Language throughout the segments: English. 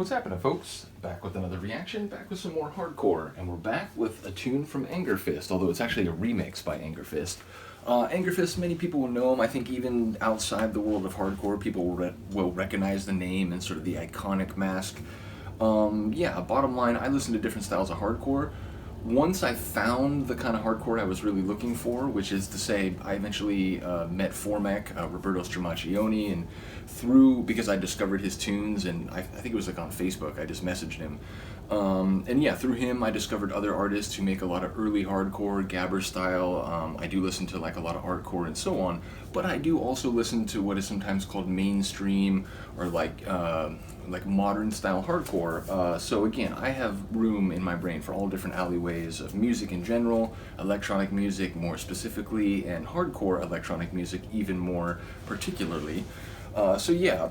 What's happening, folks? Back with another reaction, back with some more hardcore, and we're back with a tune from Angerfist, although it's actually a remix by Angerfist. Angerfist, many people will know him. I think even outside the world of hardcore, people will recognize the name and sort of the iconic mask. Bottom line, I listen to different styles of hardcore. Once I found the kind of hardcore I was really looking for, which is to say, I eventually met Formac, Roberto Stramaccioni, and because I discovered his tunes, and I think it was like on Facebook, I just messaged him. Through him I discovered other artists who make a lot of early hardcore, gabber style. I do listen to like a lot of hardcore and so on, but I do also listen to what is sometimes called mainstream or like modern style hardcore. So again, I have room in my brain for all different alleyways of music in general, electronic music more specifically, and hardcore electronic music even more particularly.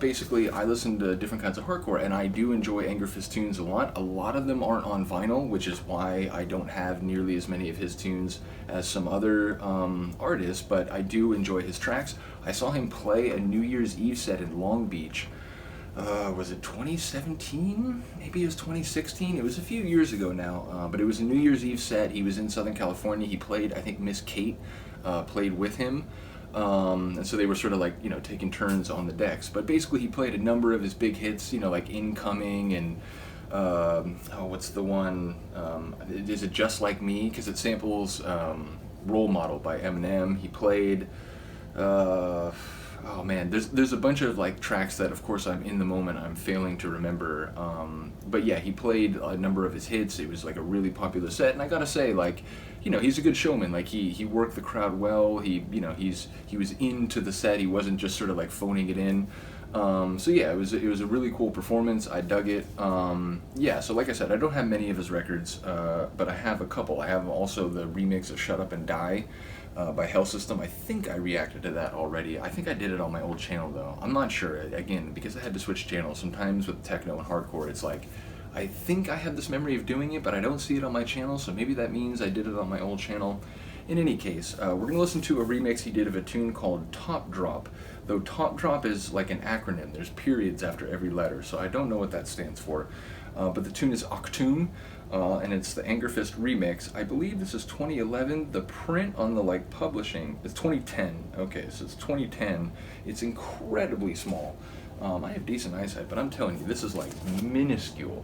Basically I listen to different kinds of hardcore, and I do enjoy Angerfist tunes a lot. A lot of them aren't on vinyl, which is why I don't have nearly as many of his tunes as some other artists, but I do enjoy his tracks. I saw him play a New Year's Eve set in Long Beach. Was it 2017? Maybe it was 2016. It was a few years ago now, but it was a New Year's Eve set. He was in Southern California. He played, I think Miss Kate played with him. And so they were sort of like, taking turns on the decks. But basically he played a number of his big hits, like Incoming and, what's the one, is it Just Like Me? Because it samples Role Model by Eminem. He played, oh man, there's a bunch of like tracks that of course I'm in the moment I'm failing to remember, but yeah, he played a number of his hits. It was like a really popular set, and I gotta say, like, he's a good showman. Like he worked the crowd well. He was into the set. He wasn't just sort of like phoning it in. It was a really cool performance. I dug it. So like I said, I don't have many of his records, but I have a couple. I have also the remix of Shut Up and Die by Hell System. I think I reacted to that already. I think I did it on my old channel though. I'm not sure, again, because I had to switch channels. Sometimes with techno and hardcore, it's like, I think I have this memory of doing it, but I don't see it on my channel, so maybe that means I did it on my old channel. In any case, we're going to listen to a remix he did of a tune called T.O.P.D.R.O.P, though T.O.P.D.R.O.P is like an acronym. There's periods after every letter, so I don't know what that stands for. But the tune is Achtung, and it's the Angerfist remix. I believe this is 2011. The print on the publishing is 2010. Okay, so it's 2010. It's incredibly small. I have decent eyesight, but I'm telling you, this is like minuscule.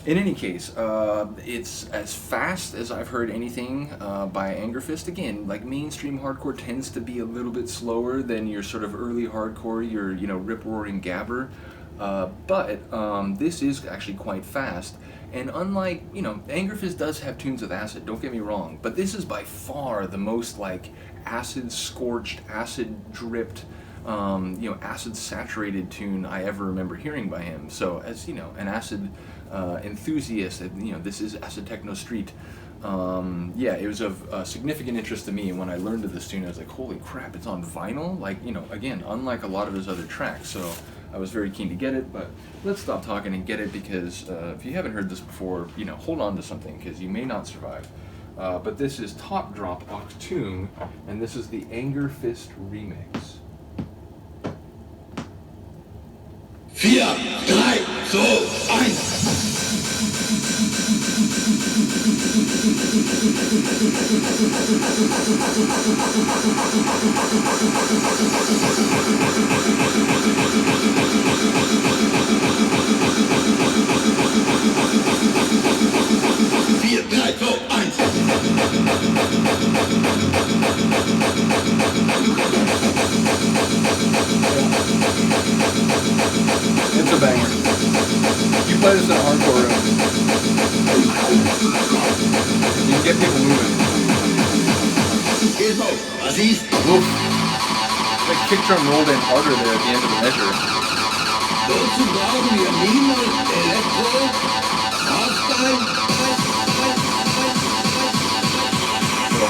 In any case, it's as fast as I've heard anything by Angerfist. Again, like mainstream hardcore tends to be a little bit slower than your sort of early hardcore, your rip-roaring gabber. But this is actually quite fast. And unlike, Angerfist does have tunes with acid, don't get me wrong, but this is by far the most like acid-scorched, acid-dripped, acid-saturated tune I ever remember hearing by him. So as, an acid enthusiast, this is acid techno street. It was of significant interest to me. When I learned of this tune, I was like, holy crap, it's on vinyl? Like, again, unlike a lot of his other tracks. So I was very keen to get it, but let's stop talking and get it, because if you haven't heard this before, hold on to something, because you may not survive. But this is T.O.P.D.R.O.P Achtung, and this is the Angerfist remix. 4, 3, 2, 1. It's a banger. You play this in a hardcore room, you can get people moving. Oof. The kick drum rolled in harder there at the end of the measure. Little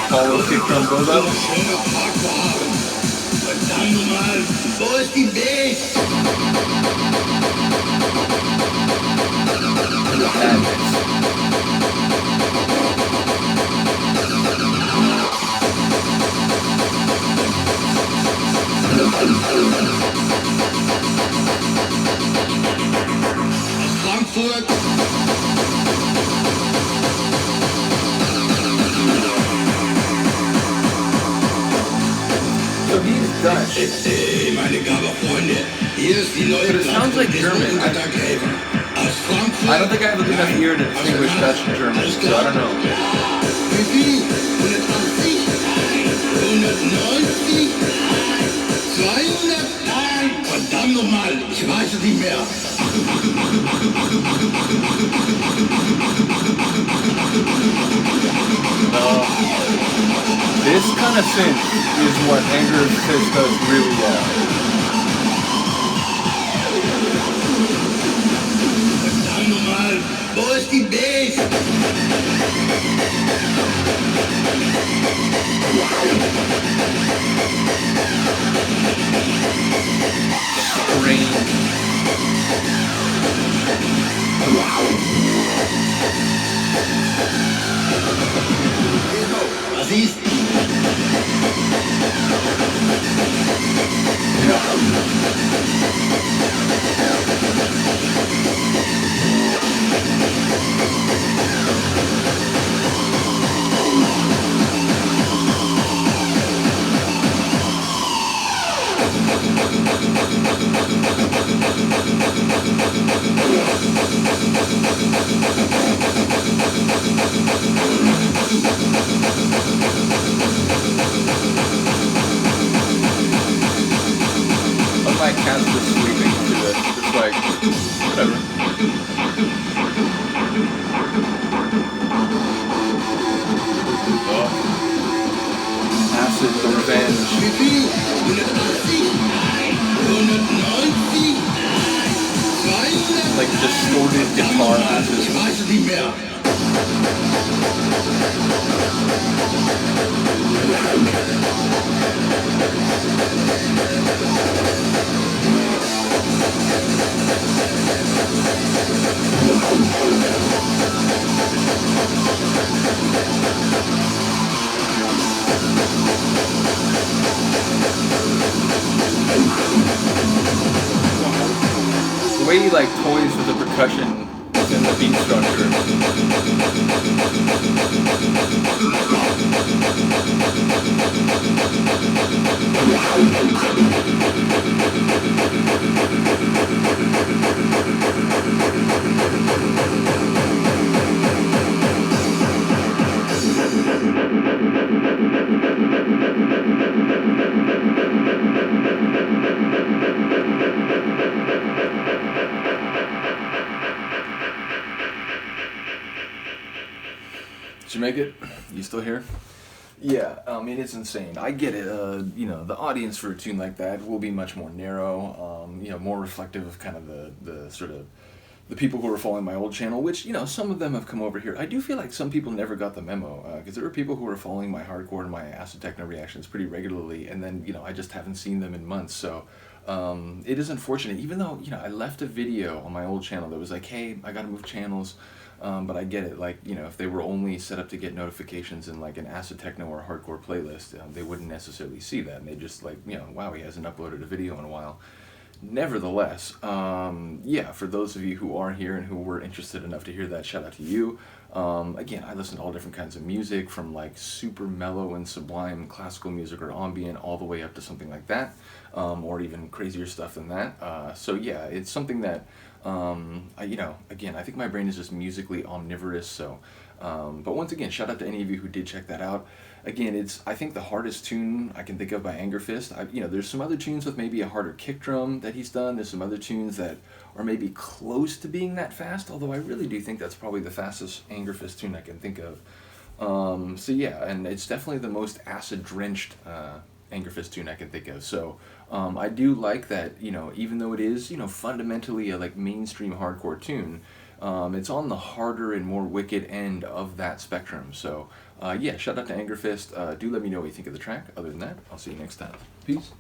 hollow kick drum build up. Wo ist die Bass? So he's Dutch. Hey, meine Gabe Freunde, hier ist die neue But it sounds like German. Aus Frankfurt. I don't think I have a good enough ear to distinguish Dutch and German, so I don't know. Wie viel? 180? 190? 200? Nein! Verdammt nochmal, ich weiß es nicht mehr. This kind of synth is what Angerfist does really well. Verdammt nochmal, wo ist die Bass? Was ist? My cat's just sleeping through it. It's like, whatever. Oh. Acid, the revenge. Wie viel? 180? 190? 200? Like distorted guitar acid. Ich weiß es nicht mehr. The way he like toys with the percussion in the beat structure. Did you make it? You still here? Yeah, it's insane. I get it. The audience for a tune like that will be much more narrow. More reflective of kind of the sort of the people who are following my old channel, which some of them have come over here. I do feel like some people never got the memo because there were people who were following my hardcore and my acid techno reactions pretty regularly, and then I just haven't seen them in months. So it is unfortunate. Even though I left a video on my old channel that was like, hey, I gotta move channels. But I get it, like, if they were only set up to get notifications in like an acid techno or hardcore playlist, they wouldn't necessarily see that, and they just like, wow, he hasn't uploaded a video in a while. Nevertheless, for those of you who are here and who were interested enough to hear that, shout out to you. Again, I listen to all different kinds of music, from like super mellow and sublime classical music or ambient all the way up to something like that, or even crazier stuff than that. It's something that I think my brain is just musically omnivorous, so but once again, shout out to any of you who did check that out. Again, it's, I think, the hardest tune I can think of by Angerfist. There's some other tunes with maybe a harder kick drum that he's done. There's some other tunes that are maybe close to being that fast, although I really do think that's probably the fastest Angerfist tune I can think of. And it's definitely the most acid-drenched Angerfist tune I can think of. So I do like that, even though it is, fundamentally a like mainstream hardcore tune, it's on the harder and more wicked end of that spectrum. So shout out to Angerfist. Do let me know what you think of the track. Other than that, I'll see you next time. Peace.